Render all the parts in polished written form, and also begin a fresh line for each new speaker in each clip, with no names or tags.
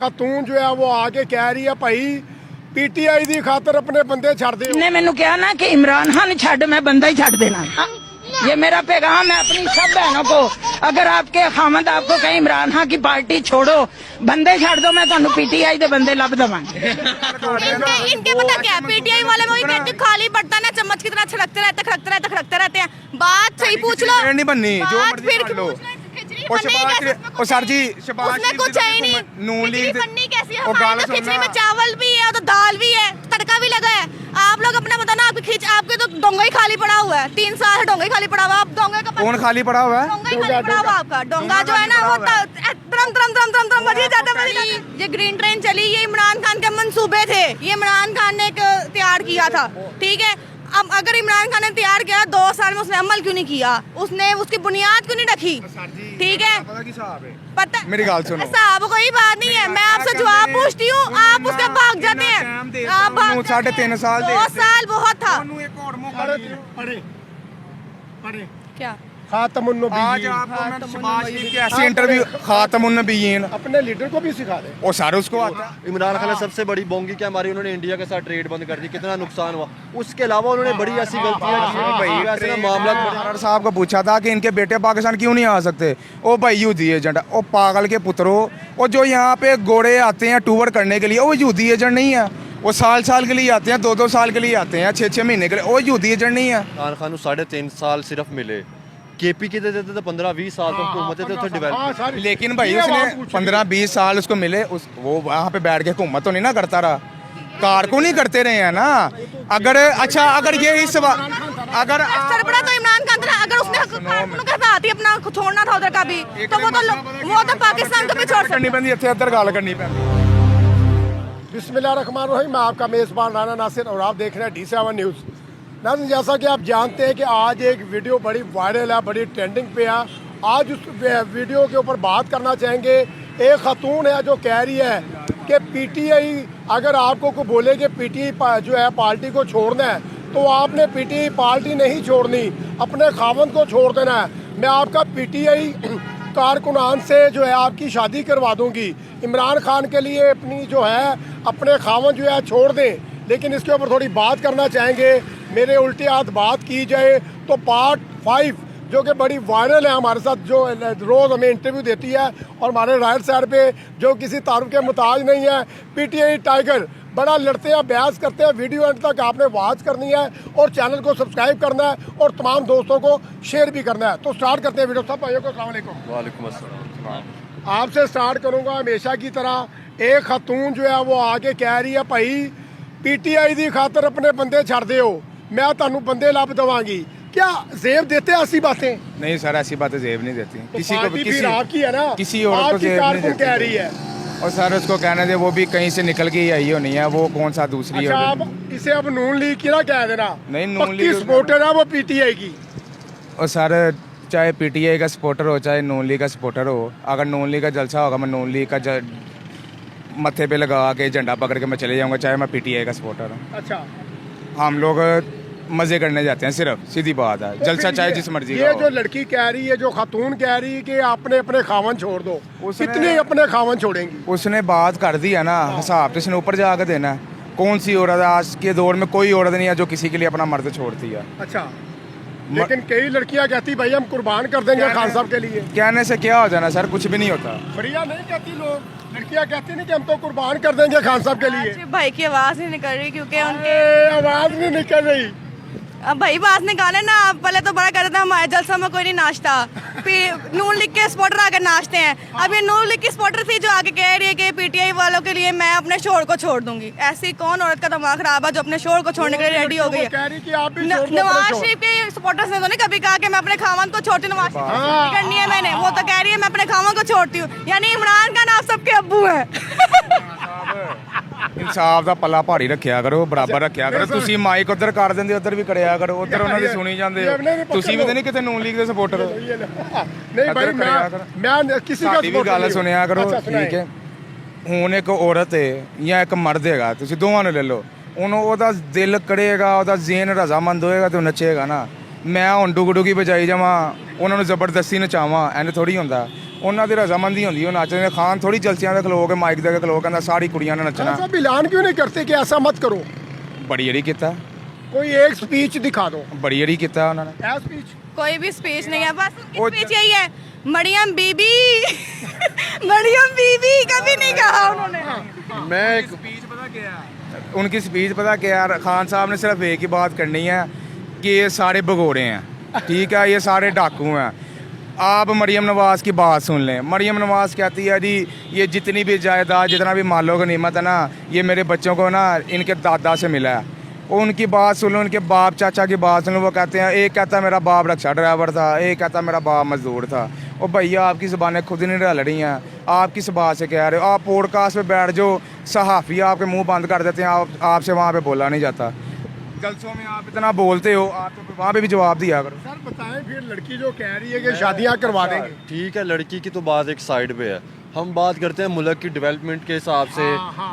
खातून जो है वो आके कह रही है भाई पीटीआई दी खातर अपने बंदे छड़ दे।
ने मैंने कहा ना कि इमरान खान छड़, मैं बंदा ही छड़ देना। ये मेरा पैगाम है अपनी सब बहनों को। अगर आपके खामद आपको कहीं इमरान खान की पार्टी छोड़ो, बंदे छड़ दो, मैं तुहानू पीटीआई दे बंदे लब दवांगी।
इनके पता क्या पीटीआई वाले वही कहते खाली बर्तन है, चम्मच की तरह छिड़कते रहते हैं। बात सही पूछ लो,
नहीं बननी जो
बात
मर्जी
फिर
कर लो।
खिचड़ी
और
बननी
शहबाज
कैसे?
और सर जी शहबाज
उसमें कुछ है ही नहीं।
नून
खिचड़ी
लीग
बननी कैसी है?
और
हमारी
गाना
तो खिचड़ी
सुनना।
में चावल भी है, तो दाल भी है, तड़का भी लगा है। आप लोग अपना बताना, आपके तो डोंगा ही खाली पड़ा हुआ है। 3 साल से डोंगा ही खाली पड़ा हुआ है। आप डोंगे का
कौन खाली पड़ा हुआ है?
डोंगा ही खाली पड़ा हुआ है आपका। डोंगा जो है ना वो तरम बजी जाता है। ये ग्रीन ट्रेन चली, ये इमरान खान के मंसूबे थे। ये इमरान खान ने तैयार किया था, ठीक है। अब अगर इमरान खान ने तैयार किया 2 साल में, उसने अमल क्यों नहीं किया? उसने उसकी बुनियाद क्यों नहीं रखी? ठीक है, पता
मेरी गाल सुनो।
साहब कोई बात नहीं है, मैं आपसे जवाब पूछती हूँ, आप उसके भाग जाते हैं। आप भाग
3.5 साल
2 साल बहुत था।
पढ़े
क्या
खातमुन
आज
नबीयीन
आपको मैं शहबाज शरीफ की ऐसी इंटरव्यू खातमुन नबीयीन
अपने लीडर को भी सिखा दे।
और सारे उसको आता है।
इमरान खान ने सबसे बड़ी बोंगी क्या मारी, उन्होंने इंडिया के साथ ट्रेड बंद कर दी, कितना नुकसान हुआ। उसके अलावा उन्होंने बड़ी ऐसी गलतियां की ऐसे ना मामला
डॉक्टर साहब को पूछा था कि इनके बेटे पाकिस्तान क्यों नहीं आ सकते। ओ भाई यूदी एजेंट, ओ पागल के पुत्रो, और जो यहाँ पे घोड़े आते हैं टूर करने के लिए, वो यूदी एजेंट नहीं है। वो साल के लिए आते हैं, 2-2 साल के लिए आते हैं, 6-6 महीने के लिए। वो यूदी एजेंट नहीं है।
इमरान खान को 3.5 साल सिर्फ मिले। केपी के देते थे 15-20 साल तो हुकूमत थे तो डेवलप।
लेकिन भाई उसने 15-20 साल उसको मिले, वो वहाँ पे बैठ के हुकूमत तो नहीं ना करता रहा, कारकुन नहीं करते रहे हैं ना। अगर अच्छा अगर ये इस अगर
सरबरा तो इमरान खान था। अगर उसने कारकुनों के साथ ही अपना छोड़ना था उधर का भी, तो वो तो पाकिस्तान को भी छोड़
करनी
सकता।
पैंदी इत्थे अद्धर गल करनी पैंदी।
बिस्मिल्लाहिर्रहमानिर्रहीम। मैं आपका मेज़बान राना नासिर और आप देख रहे हैं D7 न्यूज़। नाज़रीन, जैसा कि आप जानते हैं कि आज एक वीडियो बड़ी वायरल है, बड़ी ट्रेंडिंग पे है। आज उस वीडियो के ऊपर बात करना चाहेंगे। एक खातून है जो कह रही है कि पीटीआई, अगर आपको कोई बोले कि पीटीआई जो है पार्टी को छोड़ना है, तो आपने पीटीआई पार्टी नहीं छोड़नी, अपने खावंद को छोड़ देना है। मैं आपका पीटीआई कारकुनान से जो है आपकी शादी करवा दूंगी। इमरान खान के लिए अपनी जो है अपने खावंद जो है छोड़ दें। लेकिन इसके ऊपर थोड़ी बात करना चाहेंगे। मेरे उल्टे हाथ बात की जाए तो पार्ट 5 जो कि बड़ी वायरल है, हमारे साथ जो रोज़ हमें इंटरव्यू देती है और हमारे राइट साइड पे जो किसी तारुफ के मुताज नहीं है, पीटीआई टाइगर, बड़ा लड़ते हैं, बहस करते हैं। वीडियो एंड तक आपने वॉच करनी है और चैनल को सब्सक्राइब करना है और तमाम दोस्तों को शेयर भी करना है। तो स्टार्ट करते हैं वीडियो। सब भाइयों को अस्सलाम वालेकुम।
वालेकुम अस्सलाम।
आपसे स्टार्ट करूँगा हमेशा की तरह। एक खातून जो है वो आके कह रही है भाई पीटीआई दी खातर अपने बंदे छड़ दियो, मैं तुहानू बंदे लब दवांगी। क्या जेब देते हैं ऐसी बातें?
नहीं सर, ऐसी बातें जेब नहीं देती।
तो
किसी को
पार्टी
किसी
फिर आपकी है ना,
किसी और को
आपकी
जेब नहीं
कारकुन
देती।
कह रही है।
और सर उसको कहने दे, वो भी कहीं से निकल के ही आई हो नहीं है, वो कौन सा दूसरी
अच्छा,
है।
अब इसे अब नून लीग की ना कह देना।
नहीं, नून
पक्की
लीग
सपोर्टर है वो पीटीआई की।
और सर चाहे पीटीआई का सपोर्टर हो चाहे नून लीग का सपोर्टर हो, अगर नून लीग का जलसा होगा मैं नून लीग का मत्थे पे लगा के झंडा पकड़ के मैं चले जाऊंगा, चाहे मैं पीटीआई का सपोर्टर हूँ।
अच्छा,
हम लोग मजे करने जाते हैं, सिर्फ सीधी बात है।
तो
जलसा
फिर
चाहे जिस मर्जी
ये
का
जो
हो।
लड़की कह रही है, जो खातून कह रही है कि आपने अपने खावन छोड़ दो,
उसने-
कितने अपने खावन छोड़ेंगी?
उसने बात कर दी है ना, हिसाब तो उसने ऊपर जाकर देना है। कौन सी औरत है आज के दौर में? कोई औरत नहीं है जो किसी के लिए अपना मर्द छोड़ती है।
अच्छा, लेकिन कई लड़कियां कहती भाई हम कुर्बान कर देंगे खान साहब के लिए।
कहने से क्या हो जाना सर, कुछ भी नहीं होता।
बढ़िया नहीं कहती लोग, लड़कियां कहती नहीं कि हम तो कुर्बान कर देंगे खान साहब के लिए।
भाई की आवाज नहीं निकल रही क्योंकि उनके
आवाज नहीं निकल रही।
अब भाई बात निकाले ना। पहले तो बड़ा कहते थे हमारे जलसा में कोई नहीं नाचता, फिर नून लीग के सपोर्टर आके नाचते हैं। अब ये नून लीग की सपोर्टर थी जो आके कह रही है कि पीटीआई वालों के लिए मैं अपने शोर को छोड़ दूंगी। ऐसी कौन औरत का दिमाग खराब है जो अपने शोर को छोड़ने के लिए रेडी हो गई है?
कह रही कि आप भी छोड़ दो अपने
नवाज
शोर।
शरीफ के सपोर्टर्स ने तो नहीं कभी कहा कि मैं अपने खावन को छोड़ती हूँ। नवाज शरीफ की शादी करनी है मैंने, वो तो कह रही है मैं अपने खावन को छोड़ती हूँ। यानी इमरान खान आप सबके अब्बू है।
इंसाफ ਦਾ ਪੱਲਾ ਭਾਰੀ ਰੱਖਿਆ ਕਰੋ, ਬਰਾਬਰ ਰੱਖਿਆ ਕਰੋ। ਤੁਸੀਂ ਮਾਈਕ ਉਧਰ ਕਰ ਦਿੰਦੇ, ਉਧਰ ਵੀ ਕਰਿਆ ਕਰੋ, ਉਧਰ ਉਹਨਾਂ ਦੀ ਸੁਣੀ ਜਾਂਦੇ ਹੋ। ਤੁਸੀਂ ਵੀ ਤਾਂ ਨਹੀਂ ਕਿਤੇ ਨੂਨ ਲੀਗ ਦੇ ਸਪੋਰਟਰ।
नहीं भाई, मैं किसी का
ਸਾਡੀ ਵੀ
supporter
ਗੱਲ
नहीं हूं।
ਸੁਣਿਆ ਕਰੋ,
अच्छा, सुनाए।
ਠੀਕ ਹੈ। ਹੁਣ ਇੱਕ ਔਰਤ ਹੈ ਜਾਂ ਇੱਕ ਮਰਦ ਹੈਗਾ, ਤੁਸੀਂ ਦੋਵਾਂ ਨੂੰ ਲੈ ਲਓ। ਉਹਨੂੰ ਉਹਦਾ ਦਿਲ ਕਰੇਗਾ, ਉਹਦਾ ਜ਼ੇਨ ਰਜ਼ਾਮੰਦ ਹੋਏਗਾ ਤੇ ਉਹ ਨੱਚੇਗਾ ਨਾ। ਮੈਂ ਹੁਣ ਡੁਗ ਡੁਗੀ ਵਜਾਈ ਜਾਵਾਂ, ਉਹਨਾਂ ਨੂੰ ਜ਼ਬਰਦਸਤੀ ਨਚਾਵਾਂ, ਐਂ ਥੋੜੀ ਹੁੰਦਾ। ਉਹਨਾਂ ਦੀ ਰਜ਼ਾਮੰਦੀ ਹੁੰਦੀ ਉਹ ਨੱਚਦੇ ਨੇ। ਖਾਨ ਥੋੜੀ ਜਲਸਿਆਂ ਦੇ ਖਲੋ ਕੇ ਮਾਈਕ ਦੇ ਕੇ ਖਲੋ ਕਹਿੰਦਾ ਸਾਰੀ ਕੁੜੀਆਂ ਨੇ ਨੱਚਣਾ।
सब ऐलान क्यों नहीं करते कि ऐसा मत करो?
ਬੜੀ ਅੜੀ ਕੀਤਾ,
कोई एक स्पीच दिखा दो।
ਬੜੀ ਅੜੀ ਕੀਤਾ ਉਹਨਾਂ ਨੇ।
क्या स्पीच?
कोई भी स्पीच नहीं है, बस उनकी
वो-
स्पीच यही है, मरियम बीबी मरियम बीबी कभी नहीं कहा उन्होंने।
मैं एक
उनकी स्पीच पता क्या है, खान साहब ने सिर्फ एक ही बात करनी है कि ये सारे भगोड़े हैं, ठीक है, ये सारे डाकू हैं। आप मरियम नवाज़ की बात सुन लें। मरियम नवाज़ कहती है जी ये जितनी भी जायदाद जितना भी मालो गनीमत है ना, ये मेरे बच्चों को ना इनके दादा से मिला है। वो उनकी बात सुन लो, उनके बाप चाचा की बात सुन लो। वो कहते हैं, एक कहता है मेरा बाप रक्षा ड्राइवर था, एक कहता है मेरा बाप मजदूर था। ओ भैया आपकी ज़बानें खुद ही नहीं रल रही हैं, आप किस बात से कह रहे हो? आप पॉडकास्ट पे बैठ जो सहाफ़ी आपके मुंह बंद कर देते हैं, आपसे वहाँ पे बोला नहीं जाता। जलसों में आप इतना बोलते हो, आप तो वहाँ पे भी जवाब दिया करो।
सर बताएं फिर, लड़की जो कह रही है कि शादियां करवा देंगे।
ठीक है, लड़की की तो बात एक साइड पे है, हम बात करते हैं मुल्क की डेवलपमेंट के हिसाब से।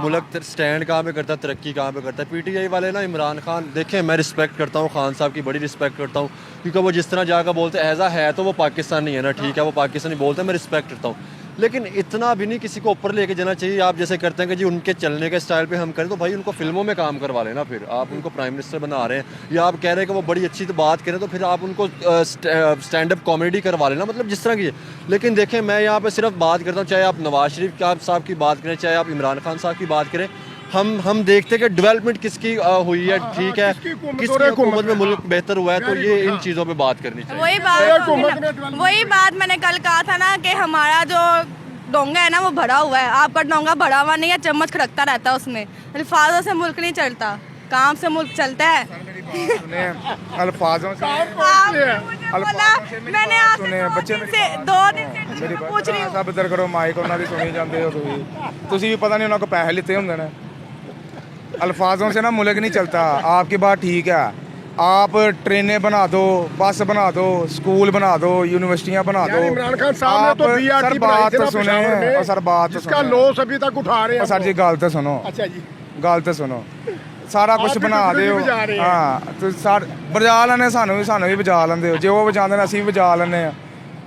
मुल्क स्टैंड कहाँ पे करता है, तरक्की कहाँ पे करता है। पीटीआई वाले ना इमरान खान, देखें मैं रिस्पेक्ट करता हूँ खान साहब की, बड़ी रिस्पेक्ट करता हूँ, क्योंकि वो जिस तरह जाकर बोलते हैं एज़ा है तो वो पाकिस्तानी है ना, ठीक है, वो पाकिस्तानी बोलते हैं, मैं रिस्पेक्ट करता हूँ। लेकिन इतना भी नहीं किसी को ऊपर लेके जाना चाहिए। आप जैसे करते हैं कि जी उनके चलने के स्टाइल पे हम करें, तो भाई उनको फिल्मों में काम करवा लेना। फिर आप उनको प्राइम मिनिस्टर बना रहे हैं या आप कह रहे हैं कि वो बड़ी अच्छी तो बात करें, तो फिर आप उनको स्टैंड अप कॉमेडी करवा लेना, मतलब जिस तरह की। लेकिन देखें मैं यहाँ पे सिर्फ बात करता हूँ, चाहे आप नवाज शरीफ साहब की बात करें, चाहे आप इमरान खान साहब की बात करें, हम देखते हैं कि डेवलपमेंट किसकी हुई है, ठीक है, किसकी हुकूमत में मुल्क बेहतर हुआ है, तो ये इन चीज़ों पे बात करनी चाहिए।
वही बात मैंने कल कहा था ना कि हमारा जो डोंगा है ना वो भरा हुआ है, आपका डोंगा भरा हुआ नहीं है, चम्मच खड़कता रहता है उसमें। अल्फाजों से मुल्क नहीं चलता, काम से मुल्क चलता है।
अल्फाजों से
मैंने आपसे 2 दिन से पूछ रही हूँ।
सब इधर करो, माइक ਉਹਨਾਂ ਦੀ ਸੁਣੀ ਜਾਂਦੇ ਹੋ ਤੁਸੀਂ ਵੀ ਪਤਾ ਨਹੀਂ ਉਹਨਾਂ ਕੋ ਪੈਸੇ ਲਿੱਤੇ ਹੁੰਦੇ ਨੇ। अल्फाजों से ना मुल्क नहीं चलता। आपकी बात ठीक है, आप ट्रेनें बना दो, बस बना दो, स्कूल बना दो, यूनिवर्सिटियां बना दो।
इमरान खान साहब ने तो बीआरटी बनाई थी ना पेशावर में,
सर बात तो
जिसका लॉस अभी तक उठा रहे हैं।
सर जी गल तो सुनो,
अच्छा जी
गल तो सुनो, सारा कुछ बना दे। हाँ तो सर बजा लेने, सानू भी बजा लेंदे हो, जो वो बजाते हैं असीं भी बजा लेने।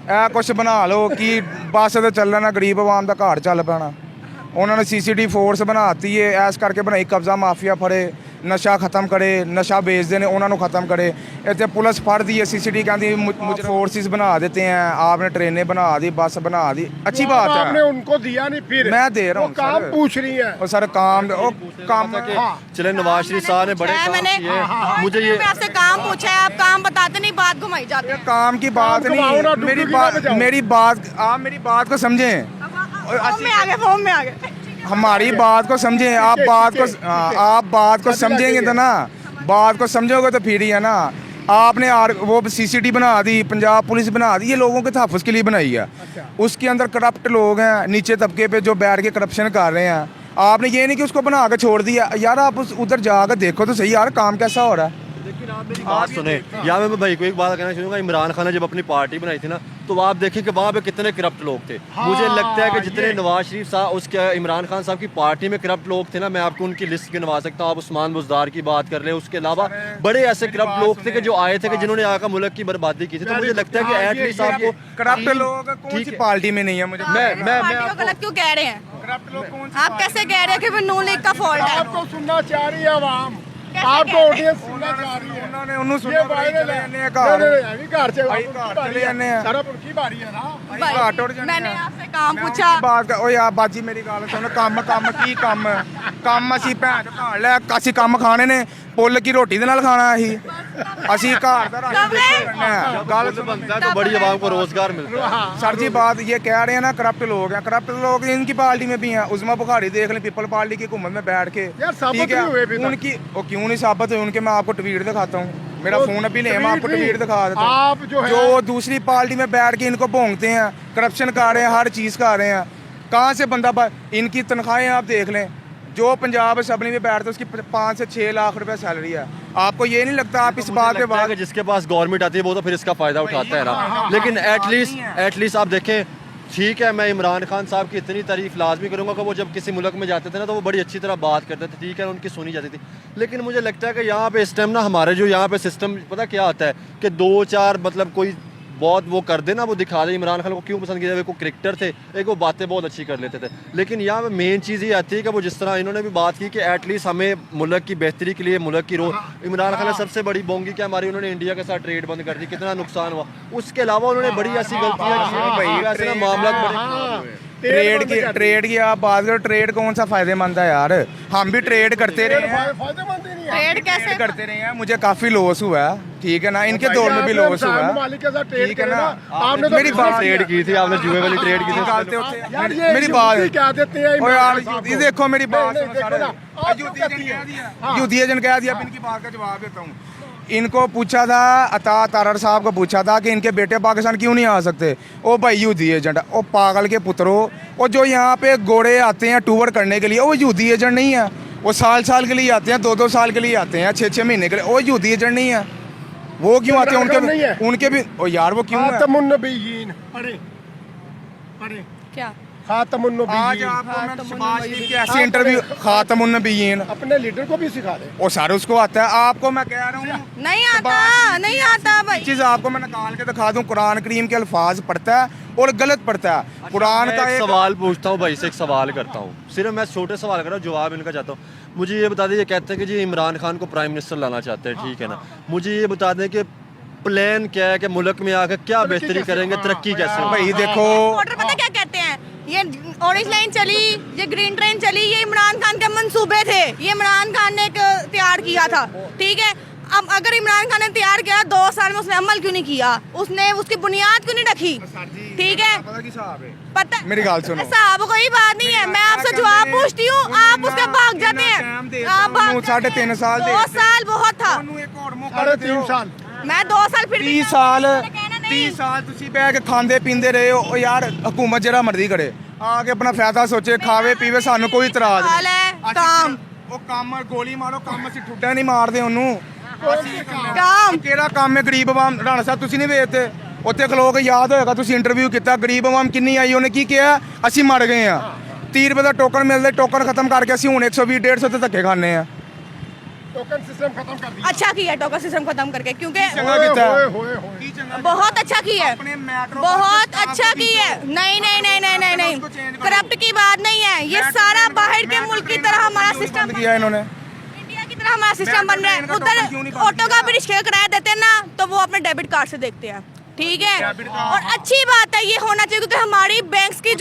ਇਹ ਕੁਛ ਬਣਾ ਲਓ ਕਿ ਬੱਸ ਤੇ ਚੱਲਣਾ, ਗਰੀਬ ਆਵਾਮ ਦਾ ਘਰ ਚੱਲ ਪੈਣਾ। ਉਹਨਾਂ ਨੇ ਸੀਸੀਟੀ ਫੋਰਸ ਬਣਾਤੀ ਏ, ਐਸ ਕਰਕੇ ਬਣਾਈ, ਕਬਜ਼ਾ ਮਾਫੀਆ ਫੜੇ, ਨਸ਼ਾ ਖਤਮ ਕਰੇ, ਨਸ਼ਾ ਵੇਚਦੇ ਨੇ ਉਹਨਾਂ ਨੂੰ ਖਤਮ करे। ਇੱਥੇ ਪੁਲਿਸ ਫੜਦੀ ਹੈ, सीसीटी कहती मुझे फोर्सेस बना देते हैं, आपने ट्रेनें बना दी, बस बना दी, अच्छी बात है,
आपने उनको दिया नहीं, फिर
मैं दे रहा हूँ।
काम पूछ रही है
और सर काम
चले नवाज शरीफ साहब ने बड़े काम किए, मुझे ये
आपसे काम पूछा है, आप काम बताते नहीं, बात घुमाई जाती है।
काम की बात नहीं, मेरी बात आप मेरी बात को समझें,
फॉर्म में आ गए।
हमारी बात को समझें। आप बात को समझेंगे तो ना, बात को समझोगे तो फिर ही है ना। आपने वो सीसीटी बना दी, पंजाब पुलिस बना दी, ये लोगों के तहफ़्फ़ुज़ के लिए बनाई है। उसके अंदर करप्ट लोग हैं, नीचे तबके पे जो बैठ के करप्शन कर रहे हैं। आपने ये नहीं कि उसको बना के छोड़ दिया यार, आप उधर जाकर देखो तो सही यार काम कैसा हो रहा है।
लेकिन आप मेरी बात सुने, यहाँ मैं भाई को एक बात कहना चाहूँगा, इमरान खान ने जब अपनी पार्टी बनाई थी ना, तो आप देखें कि वहाँ पे कितने करप्ट लोग थे। मुझे लगता है कि जितने नवाज शरीफ साहब, उसके इमरान खान साहब की पार्टी में करप्ट लोग थे ना, मैं आपको उनकी लिस्ट गिनवा सकता हूँ। आप उस्मान बुज़दार की बात कर रहे हैं, उसके अलावा बड़े ऐसे करप्ट लोग थे कि जो आए थे कि जिन्होंने आकर मुल्क की बर्बादी की थी। तो मुझे लगता है कि एटलीस्ट आपको
करप्ट लोग कौन सी पार्टी में नहीं है। मुझे
मैं गलत क्यों कह रहे हैं? आप कैसे कह रहे हैं कि वो नून लीग का फॉल्ट है?
आपको सुनना चाह रही है आवाम, आपको ऑडियंस सुनना चाह रही है।
उन्होंने उन्होंने
ये वायरल है। नहीं घर से
भाई घर चले जाने हैं।
सारा उनकी बारी है ना।
भाई, मैंने आपसे काम पूछा।
बात ओ यार बाजी मेरी गल सुन, ਕੰਮ ਕੀ ਕੰਮ ਅਸੀਂ ਭੈਣ ਚੋ ਘਰ ਲੈ, ਅਸੀਂ ਕੰਮ ਖਾਣੇ ਨੇ, ਪੁੱਲ ਕੀ ਰੋਟੀ ਦੇ ਨਾਲ ਖਾਣਾ ਅਸੀਂ ਘਰ ਦਾ
गल बनता है तो बड़ी आवाम को रोजगार मिलता है।
सर जी बात ये कह रहे हैं ना, करप्ट लोग हैं, करप्ट लोग इनकी पार्टी में भी हैं। उस्मा बुखारी देख लें, पीपल पार्टी की हुकूमत में बैठ के, ठीक है उनकी वो क्यों नहीं साबित हुई उनके, मैं आपको ट्वीट दिखाता हूँ, मेरा फोन अभी ले, मैं आपको ट्वीट दिखा देता हूँ।
आप जो
दूसरी पार्टी में बैठ के इनको भोंगते हैं, करप्शन कर रहे हैं, हर चीज़ कर रहे हैं। कहाँ से बंदा इनकी तनख्वाहें आप देख लें, जो पंजाब असम्बली में बैठते उसकी 5 से 6 लाख रुपए सैलरी है। आपको ये नहीं लगता आप इस बात के बाद,
जिसके पास गवर्नमेंट आती है वो तो फिर इसका फायदा उठाता है ना। लेकिन एटलीस्ट आप देखें, ठीक है मैं इमरान खान साहब की इतनी तारीफ लाजमी करूंगा कि वो जब किसी मुल्क में जाते थे ना तो वो बड़ी अच्छी तरह बात करते थे, ठीक है उनकी सुनी जाती थी। लेकिन मुझे लगता है कि यहाँ पे इस टाइम ना हमारे जो यहाँ पे सिस्टम पता क्या आता है कि 2-4 मतलब कोई बहुत वो कर दे ना, वो दिखा दे इमरान खान को क्यों पसंद किया। एक वो क्रिकेटर थे, एक वो बातें बहुत अच्छी कर लेते थे, लेकिन यहाँ पे मेन चीज़ ये आती है कि वो जिस तरह इन्होंने भी बात की कि एटलीस्ट हमें मुल्क की बेहतरी के लिए मुल्क की इमरान खान ने सबसे बड़ी बोंगी क्या हमारी, उन्होंने इंडिया के साथ ट्रेड बंद कर दी, कितना नुकसान हुआ। उसके अलावा उन्होंने बड़ी ऐसी गलतियाँ की ऐसे ना मामला
ट्रेड की आप बात करो, ट्रेड कौन सा फायदेमंद है यार, हम भी ट्रेड करते रहे हैं,
फायदेमंद ही नहीं है।
ट्रेड कैसे
करते रहे हैं, मुझे काफी लॉस हुआ है, ठीक है ना, इनके दौर में भी लॉस हुआ है,
मालिक के साथ ट्रेड
ठीक है
करें
ना।
ना। आपने तो
मेरी बात
ट्रेड की थी, आपने जुए वाली ट्रेड की थी।
यार ये
मेरी बात
क्या देते हैं
ओ यार
इमरान साहब
ये
को?
देखो मेरी बात
नहीं,
सुनो
देखो
सारे।
ना, आप क्यों कहती हैं?
युद्धि एजेंट कह दिया, अब इनकी बात का जवाब देता हूँ। इनको पूछा था, अता तारड़ साहब को पूछा था कि इनके बेटे पाकिस्तान क्यों नहीं आ सकते। ओ भाई युद्धि एजेंट, ओ पागल के पुत्रों, वो जो यहाँ पे घोड़े आते हैं टूर करने के लिए, वो युद्धि एजेंट नहीं है। वो साल साल के लिए आते हैं, 2-2 साल के लिए आते हैं, 6-6 महीने के लिए, वो युद्धि एजेंट नहीं है। वो क्यों आते हैं? उनके भी ओ यार वो क्यों है?
खातमुन्नबीयीन पढ़े पढ़े
क्या
आज
खातमुन्नबीयीन
आपको मैं शहबाज शरीफ की ऐसी इंटरव्यू, खातमुन्नबीयीन,
अपने लीडर को भी सिखा दे।
ओ सर उसको आता है, आपको मैं कह रहा हूँ
नहीं आता, नहीं आता भाई।
चीज आपको मैं निकाल के दिखा दूं, कुरान करीम के अल्फाज पढ़ता है और गलत पढ़ता है। कुरान
मैं
का
एक
एक
सवाल पूछता हूँ भाई से, एक सवाल करता हूँ, सिर्फ मैं छोटे सवाल कर रहा हूँ, जवाब इनका चाहता हूँ। मुझे ये बता दें, ये कहते हैं कि जी इमरान खान को प्राइम मिनिस्टर लाना चाहते हैं, ठीक है ना, मुझे ये बता दें कि प्लान क्या है कि मुल्क में आकर क्या बेहतरी करेंगे, तरक्की कैसे होगी?
भाई देखो
रिपोर्टर पता क्या कहते हैं, ये ऑरेंज लाइन चली, ये ग्रीन ट्रेन चली, ये इमरान खान के मंसूबे थे, ये इमरान खान ने एक तैयार किया था, ठीक है। अब अगर इमरान खान ने तैयार किया 2 साल में, उसने अमल क्यों नहीं किया, उसने उसकी बुनियाद क्यों नहीं रखी, ठीक है। पता
मेरी गाल सुनो।
साहब कोई बात नहीं है, मैं आपसे जवाब पूछती हूँ, आप उसके भाग जाते हैं, आप भाग
3.5 साल
2 साल बहुत था,
3.5 साल
मैं 2 साल फिर भी
30 साल
कहना नहीं।
30 साल तुसी बह के खांदे पींदे रहे हो यार। हुकूमत जरा मर्जी करे, आके अपना फायदा सोचे, खावे पीवे, सानू कोई इतराज
हाल है काम
ਉਹ ਕੰਮ ਗੋਲੀ ਮਾਰੋ, ਕੰਮ ਅਸੀਂ ਠੁੱਡਾ ਨਹੀਂ ਮਾਰਦੇ ਉਹਨੂੰ।
काम
ਕਿਹੜਾ ਕੰਮ ਹੈ ਗਰੀਬ ਆਵਾਮ? ਰਾਣਾ ਸਾਹਿਬ ਤੁਸੀਂ ਨਹੀਂ ਵੇਖਦੇ ਉੱਥੇ ਖਲੋ ਕੇ, ਯਾਦ ਹੋਏਗਾ ਤੁਸੀਂ ਇੰਟਰਵਿਊ ਕੀਤਾ, ਗਰੀਬ ਆਵਾਮ ਕਿੰਨੀ ਆਈ, ਉਹਨੇ ਕੀ ਕਿਹਾ? ਅਸੀਂ ਮਰ ਗਏ ਆ, 30 ਰੁਪਏ ਦਾ ਟੋਕਨ ਮਿਲਦੇ, ਟੋਕਨ ਖਤਮ ਕਰਕੇ ਅਸੀਂ ਹੁਣ 120-150 ਤੇ ਧੱਕੇ ਖਾਂਦੇ ਆ।
टोकन सिस्टम खत्म कर दिया।
अच्छा किया टोकन सिस्टम खत्म करके, क्योंकि
चंगा कीता है।
होए।
बहुत अच्छा किया है,
अपने मेट्रो
बहुत अच्छा किया है। नहीं नहीं नहीं नहीं नहीं नहीं करप्ट की बात नहीं है, ये सारा बाहर के मुल्क की तरह हमारा सिस्टम,
किया इन्होंने।
इंडिया की तरह हमारा सिस्टम बन रहा है। उधर ऑटो का भी रिक्शे का किराया देते हैं ना, तो वो अपने डेबिट कार्ड से देखते हैं, ठीक है। और अच्छी बात है, ये होना चाहिए, क्योंकि हमारी बैंक्स की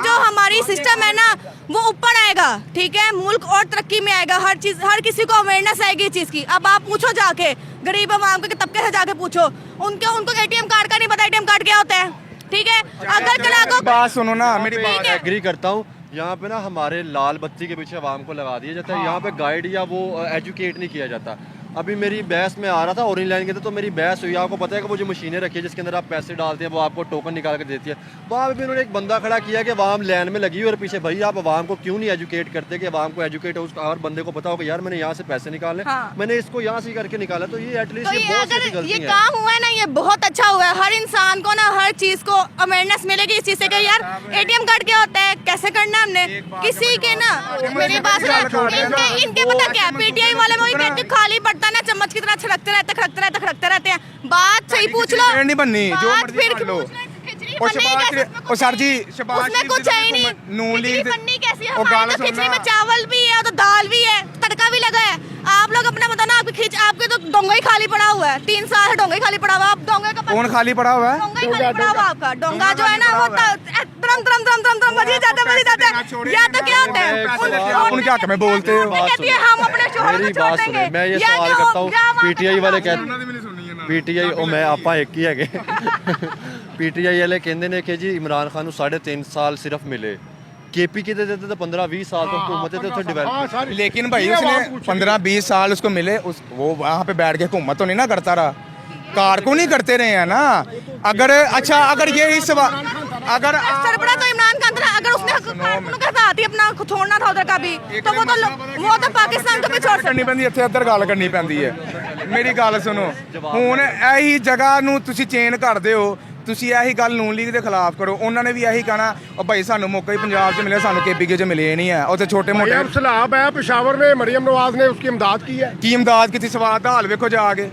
जो हमारी सिस्टम है ना, वो ऊपर आएगा, ठीक है। मुल्क और तरक्की में आएगा, हर चीज, हर किसी को अवेयरनेस आएगी इस चीज की। अब आप पूछो जाके गरीब आवाम के तबके से जाके पूछो, उनको एटीएम कार्ड का नहीं पता, एटीएम कार्ड क्या होता है, ठीक है। अगर कल को
बात सुनो ना मेरी बात।
मैं एग्री करता हूँ, यहाँ पे ना हमारे लाल बत्ती के पीछे आवाम को लगा दिया जाता है, यहाँ पे गाइड या वो एजुकेट नहीं किया जाता। अभी मेरी बहस में आ रहा था ऑरेंज लाइन के, तो मेरी बहस हुई, आपको पता है कि वो जो मशीनें रखी है जिसके अंदर आप पैसे डालते हैं, वो आपको टोकन निकाल कर देती है। वहाँ पे भी उन्होंने एक बंदा खड़ा किया कि आवाम लाइन में लगी हुई और पीछे, भाई आप आवाम को क्यों नहीं एजुकेट करते कि आवाम को एजुकेट हो, उसका हर बंदे को पता हो कि यार मैंने यहाँ से पैसे निकाले, मैंने इसको यहाँ से करके निकाला, तो ये एटलीस्ट ये बहुत सी
अगर
गलती
ये
है।
काम हुआ है ना, ये बहुत अच्छा हुआ है। हर इंसान को ना हर चीज को अवेयरनेस मिलेगी इस चीज से कि यार एटीएम कार्ड क्या होता है, कैसे करना है हमने, किसी के ना मेरी बात सुनो, इनके पता क्या है, पीटीआई वाले वही कहते खाली पड़ता है ना, चम्मच की तरह खड़कते रहते हैं। बात सही पूछ लो,
नहीं बननी, जो
बात
मर्जी
फिर
कर लो।
खिचड़ी
और
बननी
शहबाज
कैसे?
शरीफ- और सर जी, शहबाज
उसमें
शरीफ
कुछ
जी
है ही
तो
नहीं,
नून लीग
खिचड़ी
दे-
बननी कैसी है?
और
हमारी
गाना
तो खिचड़ी
सुनना।
में चावल भी है, तो दाल भी है, तड़का भी लगा है। आप लोग अपना बताओ ना, आपके तो डोंगा ही खाली पड़ा हुआ है, 3 साल से डोंगा ही खाली पड़ा हुआ है। आप डोंगे का
कौन खाली पड़ा हुआ है?
डोंगा ही खाली पड़ा हुआ है आपका। डोंगा जो है ना, वो तुरंत बजी जाते हैं। या तो क्या होता है,
आप उनके हक में बोलते हो।
कहती है हम अपने शोहर
मेरी
को
बात
छोड़
सुने,
देंगे।
मैं ये
या
सवाल
तो
करता हूँ,
या वहाँ
पीटीआई वाले
पे
कहते, पीटीआई ओ मैं आपा एक ही है पीटीआई वाले कहते ने कि जी इमरान खान को 3.5 साल सिर्फ मिले, केपी के देते तो 15-20 साल तो हुकूमत है, तो डेवलपमेंट।
लेकिन भाई उसने 15-20 साल उसको मिले, वो वहाँ पे बैठ के हुकूमत तो नहीं ना करता रहा, कारकुन नहीं करते रहे हैं ना। अगर अच्छा, अगर ये इस अगर
सरबरा तो इमरान खान था, अगर उसने कारकुनों के साथ ही अपना छोड़ना था उधर का भी, तो वो तो पाकिस्तान को भी छोड़
ਕਰਨੀ ਪੈਂਦੀ, ਇੱਥੇ ਇੱਧਰ ਗੱਲ ਕਰਨੀ ਪੈਂਦੀ ਹੈ। ਮੇਰੀ ਗੱਲ ਸੁਣੋ, ਹੁਣ ਇਹੀ ਜਗ੍ਹਾ ਨੂੰ ਤੁਸੀਂ ਚੇਂਜ ਕਰਦੇ ਹੋ, ਤੁਸੀਂ ਇਹੀ ਗੱਲ ਨੂਨ ਲੀਗ ਦੇ ਖਿਲਾਫ ਕਰੋ। ਉਹਨਾਂ ਨੇ ਵੀ ਇਹੀ ਕਹਿਣਾ, ਉਹ ਭਾਈ ਸਾਨੂੰ ਮੌਕਾ ਹੀ ਪੰਜਾਬ 'ਚ ਮਿਲਿਆ, ਸਾਨੂੰ केपीके 'ਚ ਮਿਲੇ ਨਹੀਂ ਹੈ। ਉੱਥੇ ਛੋਟੇ ਮੋਟੇ
मरियम सलाब है पेशावर में, मरियम नवाज ने उसकी इमदाद की है।
ਕੀ ਇਮਦਾਦ ਕੀਤੀ, ਸਵਾਦ ਦਾ ਹਾਲ ਵੇਖੋ ਜਾ ਕੇ।